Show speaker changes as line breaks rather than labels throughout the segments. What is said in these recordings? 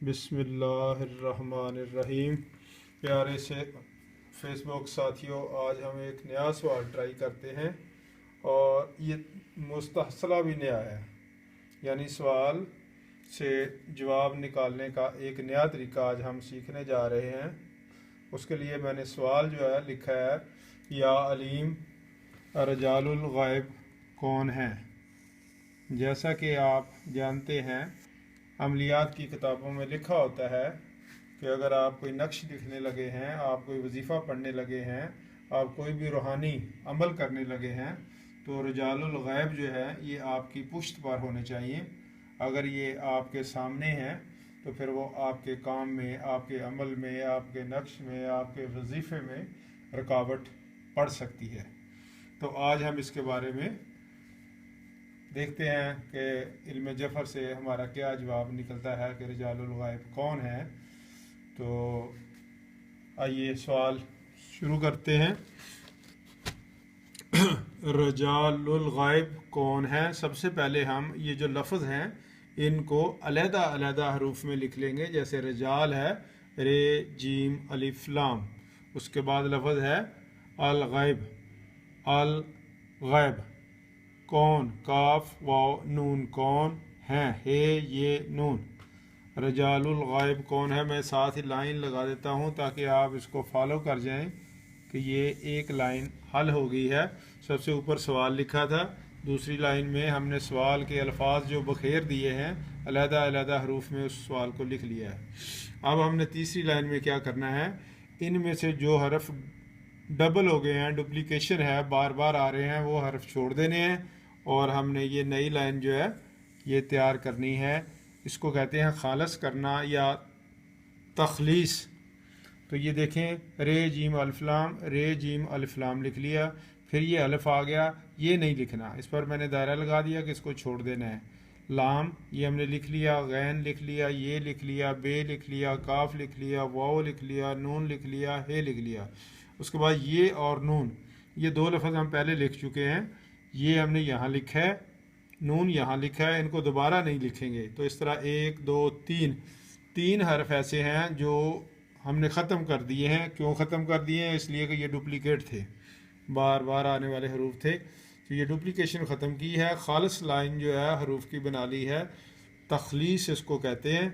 बिस्मिल्लाहिर्रहमानिर्रहीम। प्यारे से फेसबुक साथियों, आज हम एक नया सवाल ट्राई करते हैं और ये मुस्तहसला भी नया है, यानी सवाल से जवाब निकालने का एक नया तरीका आज हम सीखने जा रहे हैं। उसके लिए मैंने सवाल जो है लिखा है, या अलीम रजालुल गैब कौन है। जैसा कि आप जानते हैं, अमलियात की किताबों में लिखा होता है कि अगर आप कोई नक्श लिखने लगे हैं, आप कोई वजीफ़ा पढ़ने लगे हैं, आप कोई भी रूहानी अमल करने लगे हैं, तो रजालुल गैब जो है ये आपकी पुश्त पर होने चाहिए। अगर ये आपके सामने हैं तो फिर वो आपके काम में, आपके अमल में, आपके नक्श में, आपके वजीफ़े में रुकावट पड़ सकती है। तो आज हम इसके बारे में देखते हैं कि इल्म जफ़र से हमारा क्या जवाब निकलता है कि रजालुल गैब कौन है। तो आइए सवाल शुरू करते हैं। रजालुल गैब कौन है। सबसे पहले हम ये जो लफ्ज़ हैं इनको अलहदा अलहदा हरूफ में लिख लेंगे। जैसे रजाल है रे जीम अलिफ लाम, उसके बाद लफ्ज़ है अल गैब, अल गैब कौन, काफ वाव नून कौन है, हे ये नून। रजालुल गैब कौन है, मैं साथ ही लाइन लगा देता हूँ ताकि आप इसको फॉलो कर जाएं कि ये एक लाइन हल हो गई है। सबसे ऊपर सवाल लिखा था, दूसरी लाइन में हमने सवाल के अल्फाज जो बखेर दिए हैं अलहदा अलहदा हरूफ में उस सवाल को लिख लिया है। अब हमने तीसरी लाइन में क्या करना है, इनमें से जो हरफ डबल हो गए हैं, डुप्लीकेशन है, बार बार आ रहे हैं, वो हरफ छोड़ देने हैं और हमने ये नई लाइन जो है ये तैयार करनी है। इसको कहते हैं खालस करना या तखलीस। तो ये देखें, रे जीम अलिफ्लाम, रे जीम अलिफ्लाम लिख लिया, फिर ये अलिफ आ गया, ये नहीं लिखना, इस पर मैंने दायरा लगा दिया कि इसको छोड़ देना है। लाम ये हमने लिख लिया, गैन लिख लिया, ये लिख लिया, बे लिख लिया, काफ लिख लिया, वाव लिख लिया, नून लिख लिया, हे लिख लिया। उसके बाद ये और नून, ये दो लफ्ज़ हम पहले लिख चुके हैं, ये हमने यहाँ लिखा है, नून यहाँ लिखा है, इनको दोबारा नहीं लिखेंगे। तो इस तरह एक दो तीन हरफ ऐसे हैं जो हमने ख़त्म कर दिए हैं। क्यों ख़त्म कर दिए हैं, इसलिए कि ये डुप्लीकेट थे, बार बार आने वाले हरूफ थे, तो ये डुप्लीकेशन ख़त्म की है। खालिस लाइन जो है हरूफ की बना ली है, तखलीस इसको कहते हैं।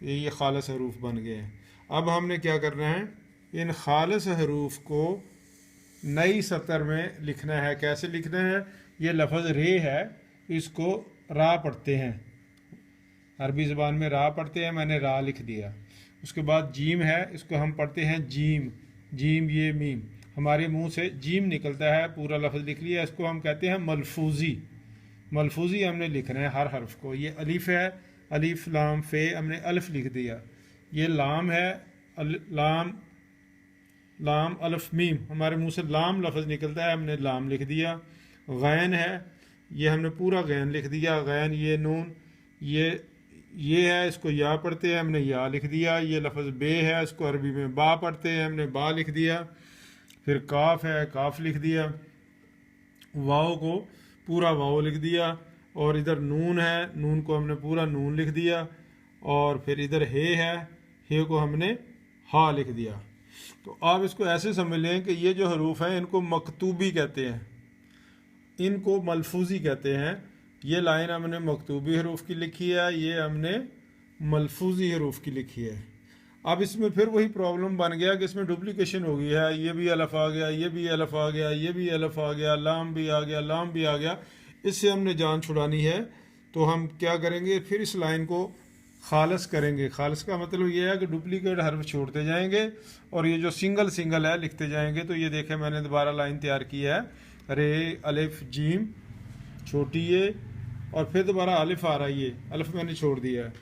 तो ये खालिस हरूफ बन गए हैं। अब हमने क्या करना है, इन खालिस हरूफ को नई सतर में लिखना है। कैसे लिखना है, ये लफ्ज़ रे है, इसको रा पढ़ते हैं, अरबी ज़बान में रा पढ़ते हैं, मैंने रा लिख दिया। उसके बाद जीम है, इसको हम पढ़ते हैं जीम, जीम ये मीम, हमारे मुंह से जीम निकलता है, पूरा लफ्ज़ लिख लिया। इसको हम कहते हैं मलफूजी। मलफूजी हमने लिखना है हर हर्फ को। ये अलिफ है, अलिफ लाम फे, हमने अलिफ लिख दिया। ये लाम है, लाम लाम अलिफ मीम, हमारे मुंह से लाम लफ्ज़ निकलता है, हमने लाम लिख दिया। गैन है, ये हमने पूरा गैन लिख दिया, गैन ये नून, ये है, इसको या पढ़ते हैं, हमने या लिख दिया। ये लफ्ज़ बे है, इसको अरबी में बा पढ़ते हैं, हमने बा लिख दिया। फिर काफ है, काफ लिख दिया। वाव को पूरा वाव लिख दिया, और इधर नून है, नून को हमने पूरा नून लिख दिया। और फिर इधर हे है, हे को हमने हा लिख दिया। तो आप इसको ऐसे समझ लें कि ये जो हरूफ हैं इनको मकतूबी कहते हैं, इनको मलफूजी कहते हैं। ये लाइन हमने मकतूबी हरूफ की लिखी है, ये हमने मलफूजी हरूफ की लिखी है। अब इसमें फिर वही प्रॉब्लम बन गया कि इसमें डुप्लीकेशन हो गई है, ये भी अलफ आ गया, ये भी अलफ आ गया, ये भी अलफ आ गया, लाम भी आ गया, लाम भी आ गया। इससे हमने जान छुड़ानी है, तो हम क्या करेंगे, फिर इस लाइन को खालस करेंगे। खालस का मतलब ये है कि डुप्लीकेट हर्फ छोड़ते जाएंगे और ये जो सिंगल सिंगल है लिखते जाएंगे। तो ये देखें, मैंने दोबारा लाइन तैयार की है, रे अलिफ जीम छोटी ये, और फिर दोबारा अलिफ आ रहा है, ये अलिफ मैंने छोड़ दिया है।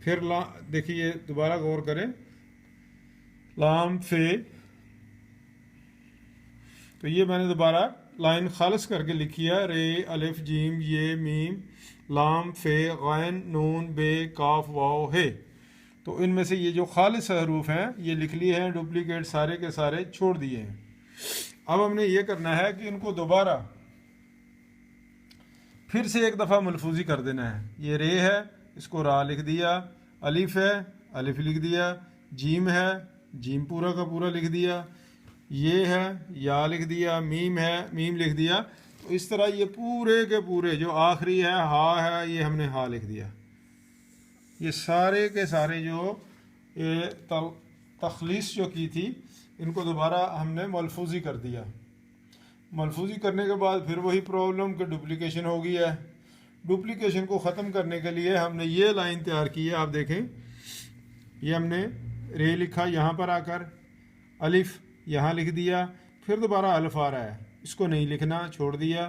फिर ला, देखिए दोबारा गौर करें, लाम फे, तो ये मैंने दोबारा लाइन खालिस करके लिखी है, रे अलिफ जीम ये मीम लाम फे गैन नून बे काफ वाव है। तो इनमें से ये जो खालिस हरूफ हैं ये लिख लिए हैं, डुप्लीकेट सारे के सारे छोड़ दिए हैं। अब हमने ये करना है कि इनको दोबारा फिर से एक दफ़ा मलफूजी कर देना है। ये रे है, इसको रा लिख दिया, अलिफ है, अलिफ लिख दिया, जीम है, जीम पूरा का पूरा लिख दिया, ये है, या लिख दिया, मीम है, मीम लिख दिया। तो इस तरह ये पूरे के पूरे जो आखिरी है हा है, ये हमने हा लिख दिया। ये सारे के सारे जो ये तखलीस जो की थी, इनको दोबारा हमने मलफूजी कर दिया। मलफूजी करने के बाद फिर वही प्रॉब्लम कि डुप्लीकेशन हो गई है। डुप्लीकेशन को ख़त्म करने के लिए हमने ये लाइन तैयार की है, आप देखें, ये हमने रे लिखा यहाँ पर आकर, अलिफ यहाँ लिख दिया, फिर दोबारा अलिफ आ रहा है, इसको नहीं लिखना, छोड़ दिया,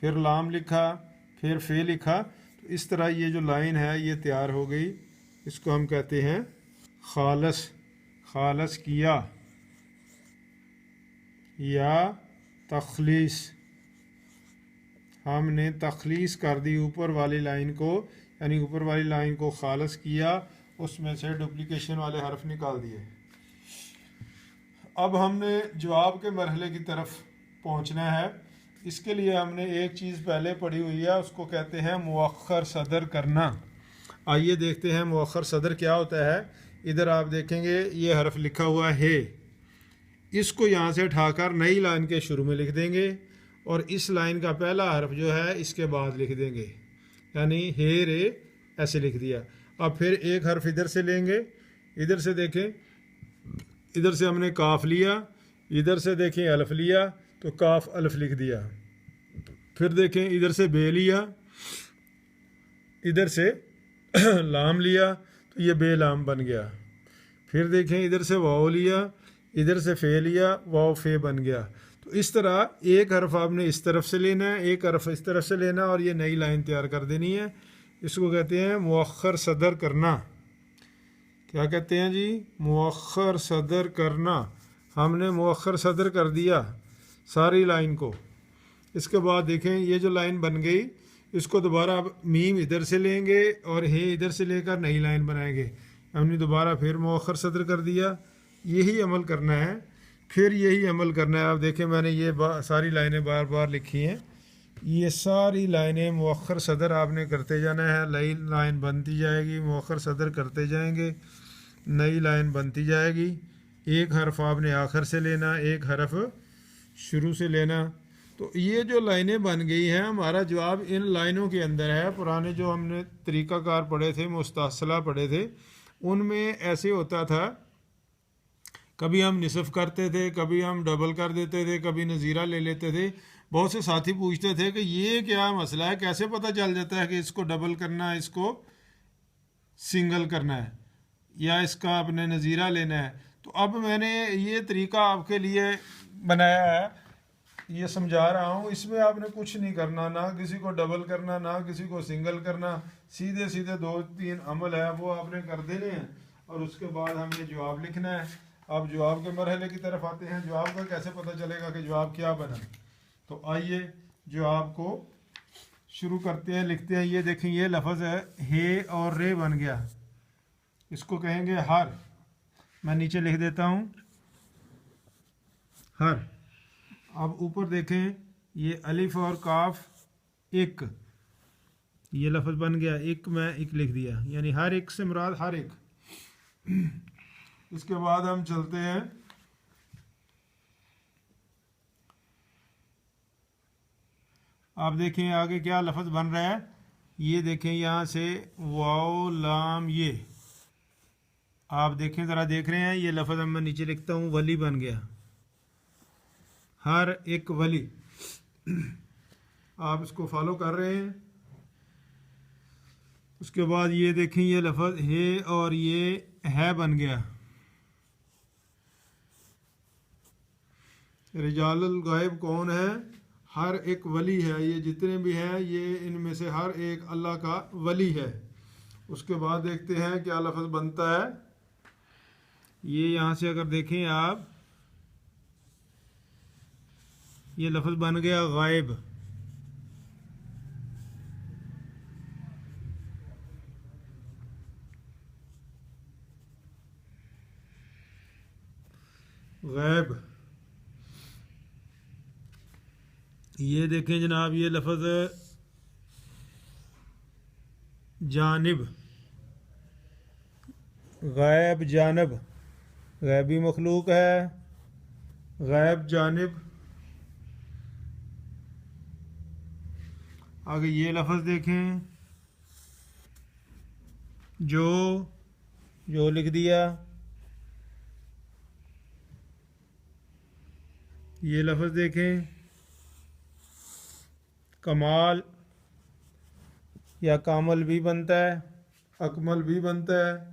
फिर लाम लिखा, फिर फे लिखा। तो इस तरह ये जो लाइन है ये तैयार हो गई। इसको हम कहते हैं खालस, खालस किया या तखलीस। हमने तखलीस कर दी ऊपर वाली लाइन को, यानी ऊपर वाली लाइन को खालस किया, उसमें से डुप्लीकेशन वाले हर्फ निकाल दिए। अब हमने जवाब के मरहले की तरफ पहुंचना है। इसके लिए हमने एक चीज़ पहले पढ़ी हुई है, उसको कहते हैं मुअख्खर सदर करना। आइए देखते हैं मुअख्खर सदर क्या होता है। इधर आप देखेंगे ये हर्फ लिखा हुआ है, इसको यहाँ से उठाकर नई लाइन के शुरू में लिख देंगे और इस लाइन का पहला हर्फ जो है इसके बाद लिख देंगे, यानी हे रे ऐसे लिख दिया। अब फिर एक हर्फ इधर से लेंगे, इधर से देखें, इधर से हमने काफ लिया, इधर से देखें अलिफ लिया, तो काफ अलिफ लिख दिया। फिर देखें इधर से बे लिया, इधर से लाम लिया, तो ये बे लाम बन गया। फिर देखें इधर से वाव लिया, इधर से फे लिया, वाव फे बन गया। तो इस तरह एक हर्फ आपने इस तरफ से लेना है, एक हर्फ इस तरफ से लेना, और ये नई लाइन तैयार कर देनी है। इसको कहते हैं मुअख्खर सदर करना। क्या कहते हैं जी? मुअख्खर सदर करना। हमने मुअख्खर सदर कर दिया सारी लाइन को। इसके बाद देखें ये जो लाइन बन गई, इसको दोबारा अब मीम इधर से लेंगे और हे इधर से लेकर नई लाइन बनाएंगे। हमने दोबारा फिर मुअख्खर सदर कर दिया। यही अमल करना है, फिर यही अमल करना है। आप देखें मैंने ये सारी लाइनें बार बार लिखी हैं। ये सारी लाइनें मुअख्खर सदर आपने करते जाना है। नई लाइन बनती जाएगी, मुअख्खर सदर करते जाएंगे, नई लाइन बनती जाएगी। एक हर्फ आपने आखिर से लेना, एक हर्फ शुरू से लेना। तो ये जो लाइनें बन गई हैं, हमारा जवाब इन लाइनों के अंदर है। पुराने जो हमने तरीक़ाकार पढ़े थे, मुस्तासला पढ़े थे, उनमें ऐसे होता था, कभी हम निसफ़ करते थे, कभी हम डबल कर देते थे, कभी नज़ीरा ले लेते थे। बहुत से साथी पूछते थे कि ये क्या मसला है, कैसे पता चल जाता है कि इसको डबल करना है, इसको सिंगल करना है, या इसका अपने नज़ीरा लेना है। तो अब मैंने ये तरीका आपके लिए बनाया है, ये समझा रहा हूँ। इसमें आपने कुछ नहीं करना, ना किसी को डबल करना, ना किसी को सिंगल करना। सीधे सीधे 2-3 अमल है वो आपने कर देने हैं और उसके बाद हमने जवाब लिखना है। अब जवाब के मरहले की तरफ आते हैं। जवाब का कैसे पता चलेगा कि जवाब क्या बना? तो आइए जवाब को शुरू करते हैं, लिखते हैं। ये देखें, ये लफ्ज़ है हे और रे बन गया, इसको कहेंगे हर। मैं नीचे लिख देता हूँ हर। अब ऊपर देखें, ये अलिफ और काफ एक, ये लफ्ज़ बन गया एक, मैं एक लिख दिया, यानी हर एक से मुराद हर एक। इसके बाद हम चलते हैं, आप देखें आगे क्या लफ्ज़ बन रहा है। ये देखें यहाँ से वाव लाम, ये आप देखें, ज़रा देख रहे हैं, ये लफ्ज़ मैं नीचे लिखता हूँ, वली बन गया, हर एक वली। आप इसको फॉलो कर रहे हैं। उसके बाद ये देखें, ये लफ्ज़ है और ये है बन गया, रिजालुल गायब कौन है? हर एक वली है। ये जितने भी हैं, ये इनमें से हर एक अल्लाह का वली है। उसके बाद देखते हैं क्या लफ्ज़ बनता है। ये यहाँ से अगर देखें आप, ये लफ्ज़ बन गया गायब। गैब। ये देखें जनाब, ये लफ्ज़ जानिब, गैब जानब, गैबी मखलूक है, गैब जानिब। आगे ये लफ्ज़ देखें, जो लिख दिया। ये लफ्ज़ देखें, कमाल या कामल भी बनता है, अकमल भी बनता है।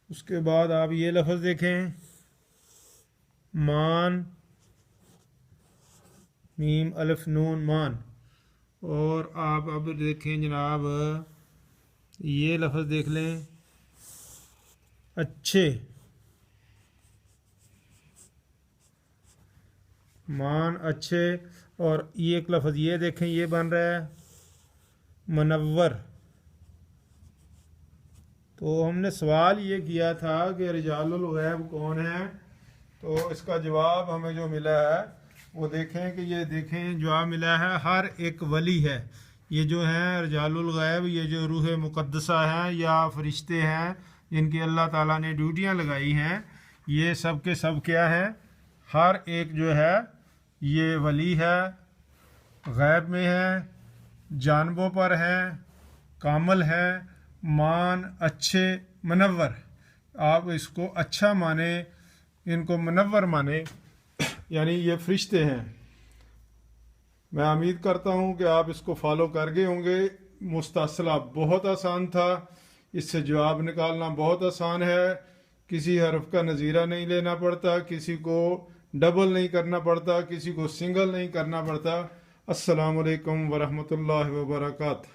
उसके बाद आप ये लफ्ज़ देखें, मान, मीम अलिफ नून मान। और आप अब देखें जनाब, ये लफ्ज़ देख लें, अच्छे, मान अच्छे। और ये एक लफ्ज़ ये देखें, ये बन रहा है मुनव्वर। तो हमने सवाल ये किया था कि रिजालुल गैब कौन है, तो इसका जवाब हमें जो मिला है वो देखें कि ये देखें जवाब मिला है हर एक वली है। ये जो हैं रिजालुल गैब, ये जो रूह मुक़द्दसा हैं या फरिश्ते हैं जिनकी अल्लाह ताला ने ड्यूटियां लगाई हैं, ये सब के सब क्या हैं, हर एक जो है ये वली है, गैब में है, जानबों पर है, कामल है, मान अच्छे, मुनव्वर। आप इसको अच्छा माने, इनको मुनव्वर माने, यानी ये फरिश्ते हैं। मैं उम्मीद करता हूँ कि आप इसको फॉलो कर गए होंगे। मुस्तासला बहुत आसान था, इससे जवाब निकालना बहुत आसान है। किसी हर्फ का नज़ीरा नहीं लेना पड़ता, किसी को डबल नहीं करना पड़ता, किसी को सिंगल नहीं करना पड़ता। अस्सलामु अलैकुम वरहमतुल्लाहि वबरकातुहू।